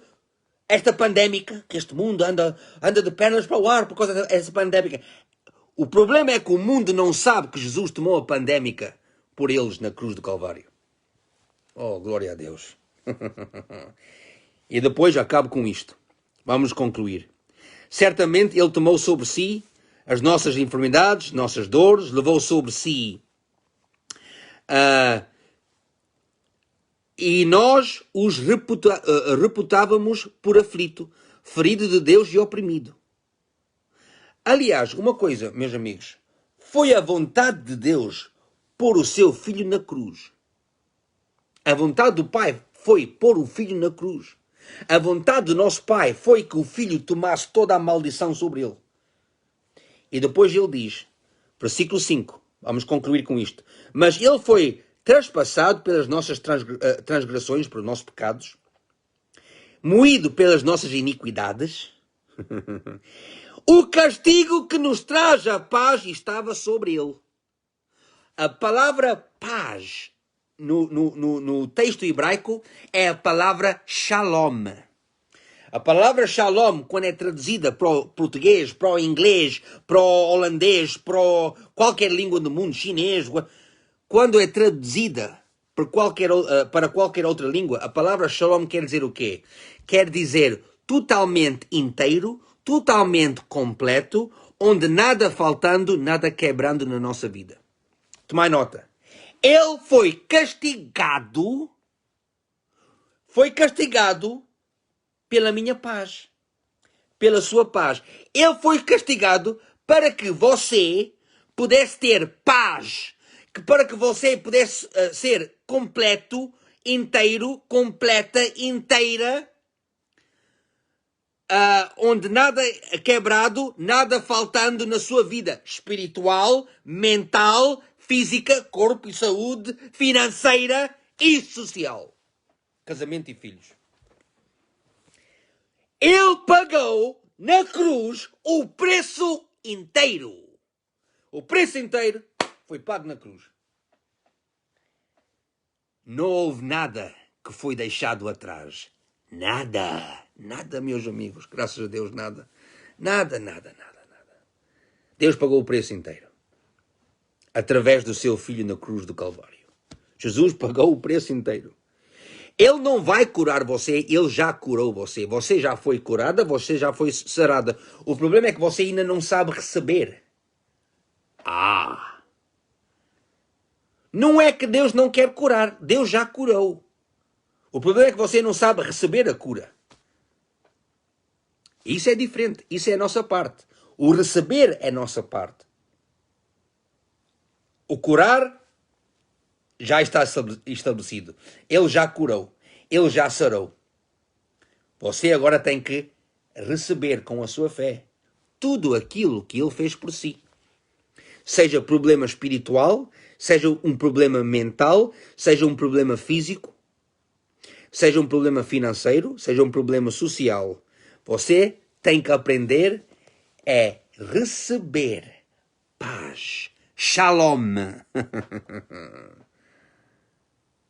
[SPEAKER 1] esta pandémica, que este mundo anda de pernas para o ar por causa dessa pandémica. O problema é que o mundo não sabe que Jesus tomou a pandémica por eles na cruz do Calvário. Oh, glória a Deus. E depois acabo com isto. Vamos concluir. Certamente ele tomou sobre si as nossas enfermidades, nossas dores, levou sobre si e nós os reputávamos por aflito, ferido de Deus e oprimido. Aliás, uma coisa, meus amigos, foi a vontade de Deus pôr o seu filho na cruz. A vontade do Pai foi pôr o filho na cruz. A vontade do nosso Pai foi que o filho tomasse toda a maldição sobre ele. E depois ele diz, versículo 5, vamos concluir com isto. Mas ele foi traspassado pelas nossas transgressões, pelos nossos pecados, moído pelas nossas iniquidades. O castigo que nos traz a paz estava sobre ele. A palavra paz no texto hebraico é a palavra shalom. A palavra shalom, quando é traduzida para o português, para o inglês, para o holandês, para qualquer língua do mundo, chinês, quando é traduzida para qualquer outra língua, a palavra shalom quer dizer o quê? Quer dizer totalmente inteiro, totalmente completo, onde nada faltando, nada quebrando na nossa vida. Tomai nota. Ele foi castigado pela minha paz, pela sua paz. Ele foi castigado para que você pudesse ter paz, para que você pudesse ser completo, inteiro, completa, inteira, onde nada é quebrado, nada faltando na sua vida espiritual, mental, física, corpo e saúde, financeira e social. Casamento e filhos. Ele pagou na cruz o preço inteiro. O preço inteiro foi pago na cruz. Não houve nada que foi deixado atrás. Nada. Nada, meus amigos. Graças a Deus, nada. Nada. Deus pagou o preço inteiro. Através do seu Filho na cruz do Calvário. Jesus pagou o preço inteiro. Ele não vai curar você, ele já curou você. Você já foi curada, você já foi sarada. O problema é que você ainda não sabe receber. Não é que Deus não quer curar, Deus já curou. O problema é que você não sabe receber a cura. Isso é diferente, isso é a nossa parte. O receber é nossa parte. O curar já está estabelecido. Ele já curou. Ele já sarou. Você agora tem que receber com a sua fé tudo aquilo que ele fez por si. Seja problema espiritual, seja um problema mental, seja um problema físico, seja um problema financeiro, seja um problema social. Você tem que aprender a receber paz, shalom,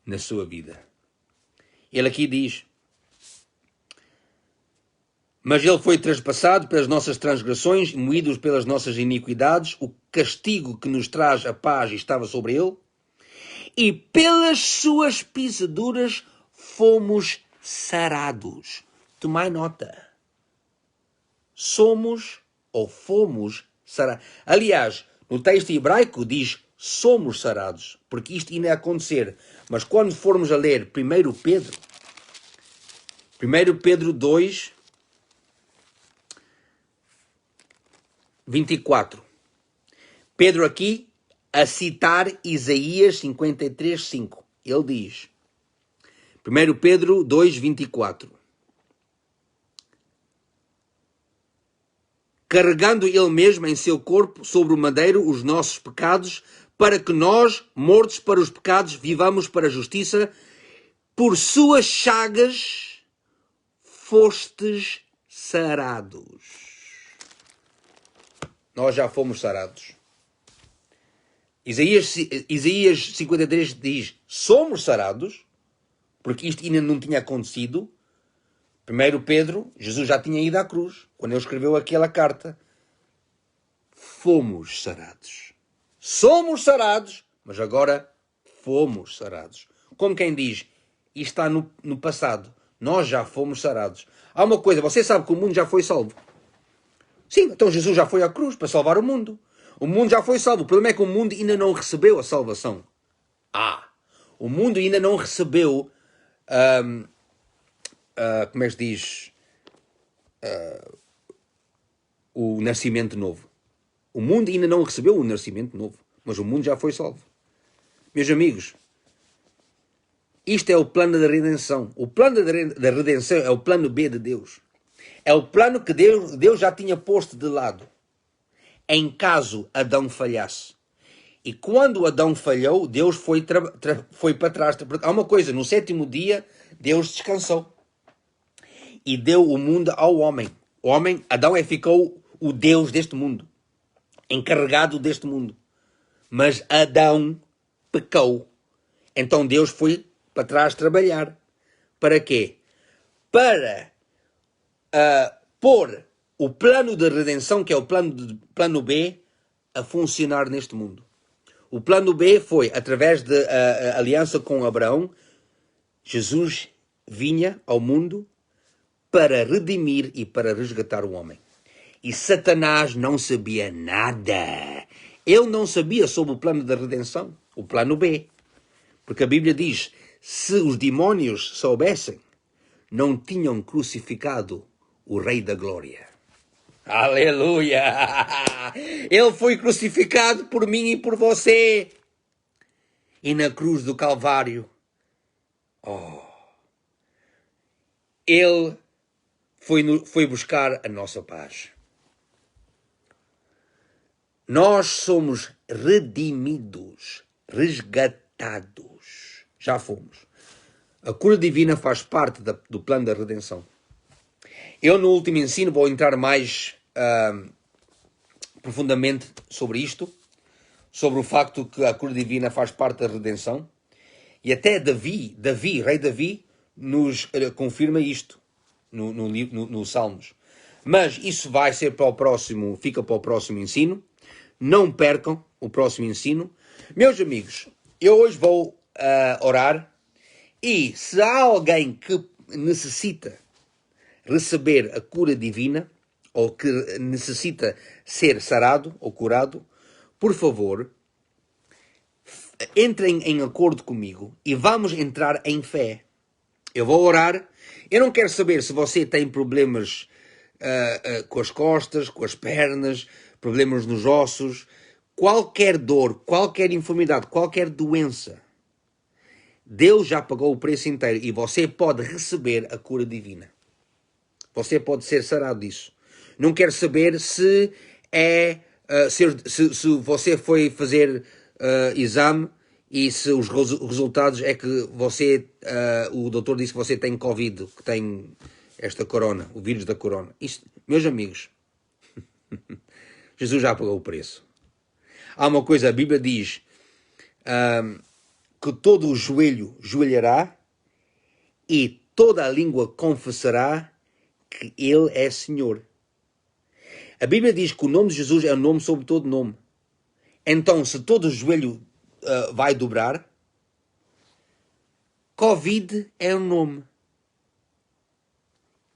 [SPEAKER 1] na sua vida. Ele aqui diz: mas ele foi traspassado pelas nossas transgressões e moído pelas nossas iniquidades. O castigo que nos traz a paz estava sobre ele. E pelas suas pisaduras fomos sarados. Tomai nota. Somos ou fomos sarados. Aliás, no texto hebraico diz somos sarados, porque isto ainda é acontecer. Mas quando formos a ler 1 Pedro 2, 24. Pedro aqui a citar Isaías 53, 5. Ele diz, 1 Pedro 2, 24. Carregando ele mesmo em seu corpo sobre o madeiro os nossos pecados, para que nós, mortos para os pecados, vivamos para a justiça. Por suas chagas fostes sarados. Nós já fomos sarados. Isaías 53 diz, somos sarados, porque isto ainda não tinha acontecido. 1 Pedro, Jesus já tinha ido à cruz, quando ele escreveu aquela carta. Fomos sarados. Somos sarados, mas agora fomos sarados. Como quem diz, isto está no passado. Nós já fomos sarados. Há uma coisa, você sabe que o mundo já foi salvo. Sim, então Jesus já foi à cruz para salvar o mundo. O mundo já foi salvo. O problema é que o mundo ainda não recebeu a salvação. O mundo ainda não recebeu, como é que se diz, o nascimento novo. O mundo ainda não recebeu o nascimento novo, mas o mundo já foi salvo. Meus amigos, isto é o plano da redenção. O plano da redenção é o plano B de Deus. É o plano que Deus já tinha posto de lado, em caso Adão falhasse. E quando Adão falhou, Deus foi para trás. Há uma coisa, no sétimo dia, Deus descansou. E deu o mundo ao homem. O homem, Adão, ficou o Deus deste mundo. Encarregado deste mundo. Mas Adão pecou. Então Deus foi para trás trabalhar. Para quê? Para pôr o plano de redenção, que é o plano B, a funcionar neste mundo. O plano B foi, através da aliança com Abraão, Jesus vinha ao mundo para redimir e para resgatar o homem. E Satanás não sabia nada. Ele não sabia sobre o plano da redenção, o plano B. Porque a Bíblia diz, se os demónios soubessem, não tinham crucificado o Rei da Glória. Aleluia! Ele foi crucificado por mim e por você. E na cruz do Calvário, ele foi buscar a nossa paz. Nós somos redimidos, resgatados. Já fomos. A cura divina faz parte do plano da redenção. Eu, no último ensino, vou entrar mais profundamente sobre isto, sobre o facto que a cura divina faz parte da redenção. E até rei Davi, nos confirma isto no Salmos. Mas isso vai ser fica para o próximo ensino. Não percam o próximo ensino. Meus amigos, eu hoje vou orar, e se há alguém que necessita receber a cura divina, ou que necessita ser sarado ou curado, por favor, entrem em acordo comigo e vamos entrar em fé. Eu vou orar. Eu não quero saber se você tem problemas com as costas, com as pernas, problemas nos ossos, qualquer dor, qualquer enfermidade, qualquer doença, Deus já pagou o preço inteiro e você pode receber a cura divina. Você pode ser sarado disso. Não quero saber se se você foi fazer exame e se os resultados é que você, o doutor disse que você tem Covid, que tem esta corona, o vírus da corona. Isto, meus amigos, Jesus já pagou o preço. Há uma coisa, a Bíblia diz que todo o joelho joelhará e toda a língua confessará que Ele é Senhor. A Bíblia diz que o nome de Jesus é o nome sobre todo nome. Então, se todo o joelho vai dobrar, Covid é um nome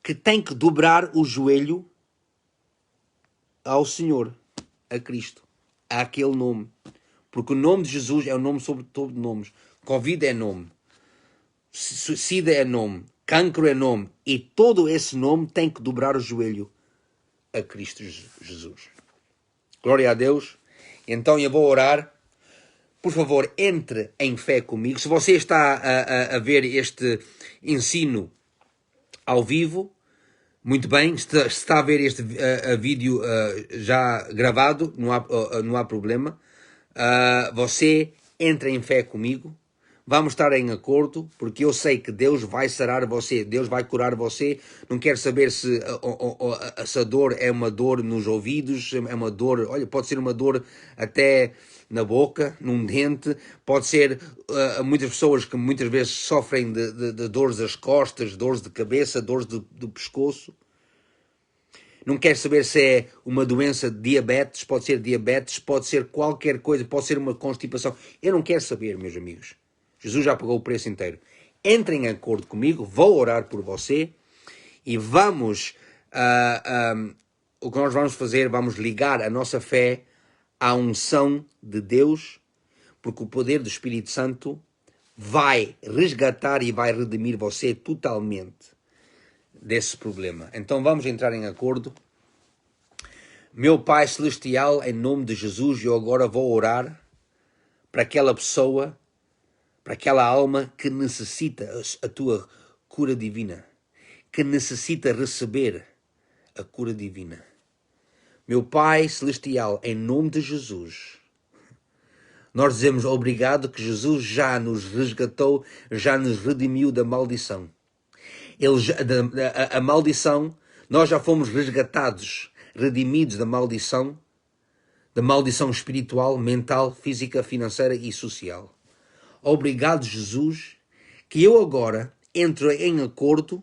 [SPEAKER 1] que tem que dobrar o joelho ao Senhor, a Cristo, àquele nome. Porque o nome de Jesus é o nome sobre todo nomes. Covid é nome. SIDA é nome. Cancro é nome. E todo esse nome tem que dobrar o joelho a Cristo Jesus. Glória a Deus. Então eu vou orar. Por favor, entre em fé comigo. Se você está a ver este ensino ao vivo, muito bem. Se está a ver este vídeo já gravado, não há problema. Você entra em fé comigo. Vamos estar em acordo, porque eu sei que Deus vai sarar você, Deus vai curar você. Não quero saber se essa dor é uma dor nos ouvidos, é uma dor, olha, pode ser uma dor até na boca, num dente, pode ser muitas pessoas que muitas vezes sofrem de dores das costas, dores de cabeça, dores do pescoço. Não quero saber se é uma doença de diabetes, pode ser qualquer coisa, pode ser uma constipação. Eu não quero saber, meus amigos. Jesus já pagou o preço inteiro. Entrem em acordo comigo, vou orar por você e vamos, o que nós vamos fazer, vamos ligar a nossa fé à unção de Deus, porque o poder do Espírito Santo vai resgatar e vai redimir você totalmente desse problema. Então vamos entrar em acordo. Meu Pai Celestial, em nome de Jesus, eu agora vou orar para aquela pessoa, para aquela alma que necessita a tua cura divina, que necessita receber a cura divina. Meu Pai Celestial, em nome de Jesus, nós dizemos obrigado que Jesus já nos resgatou, já nos redimiu da maldição. A maldição, nós já fomos resgatados, redimidos da maldição espiritual, mental, física, financeira e social. Obrigado, Jesus, que eu agora entro em acordo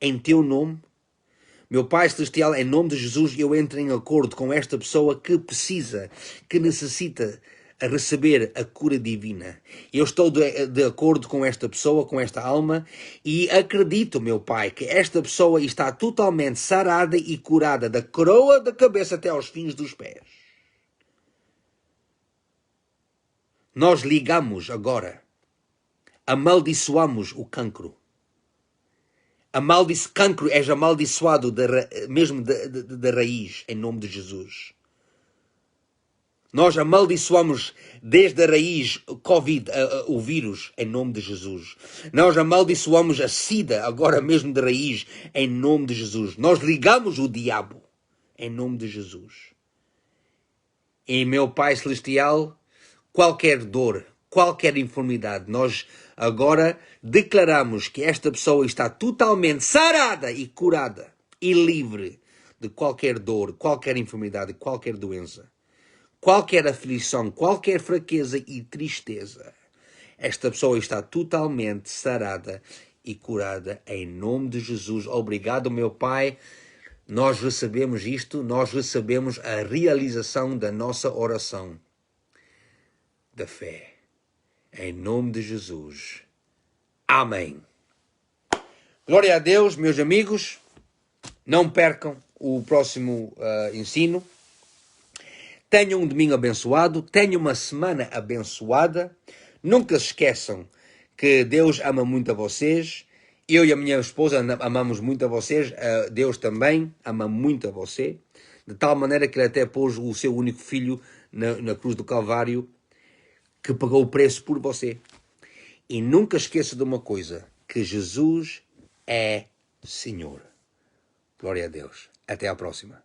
[SPEAKER 1] em teu nome. Meu Pai Celestial, em nome de Jesus, eu entro em acordo com esta pessoa que precisa, que necessita receber a cura divina. Eu estou de acordo com esta pessoa, com esta alma, e acredito, meu Pai, que esta pessoa está totalmente sarada e curada da coroa da cabeça até aos fins dos pés. Nós ligamos agora, amaldiçoamos o cancro. Cancro és amaldiçoado mesmo da raiz, em nome de Jesus. Nós amaldiçoamos desde a raiz Covid, o vírus, em nome de Jesus. Nós amaldiçoamos a SIDA, agora mesmo de raiz, em nome de Jesus. Nós ligamos o diabo, em nome de Jesus. E meu Pai Celestial, qualquer dor, qualquer enfermidade, nós agora declaramos que esta pessoa está totalmente sarada e curada e livre de qualquer dor, qualquer enfermidade, qualquer doença, qualquer aflição, qualquer fraqueza e tristeza. Esta pessoa está totalmente sarada e curada em nome de Jesus. Obrigado, meu Pai. Nós recebemos isto, nós recebemos a realização da nossa oração da fé. Em nome de Jesus. Amém. Glória a Deus, meus amigos. Não percam o próximo ensino. Tenham um domingo abençoado. Tenham uma semana abençoada. Nunca se esqueçam que Deus ama muito a vocês Eu e a minha esposa amamos muito a vocês, Deus também ama muito a você, de tal maneira que ele até pôs o seu único filho na cruz do Calvário, que pagou o preço por você. E nunca esqueça de uma coisa, que Jesus é Senhor. Glória a Deus. Até à próxima.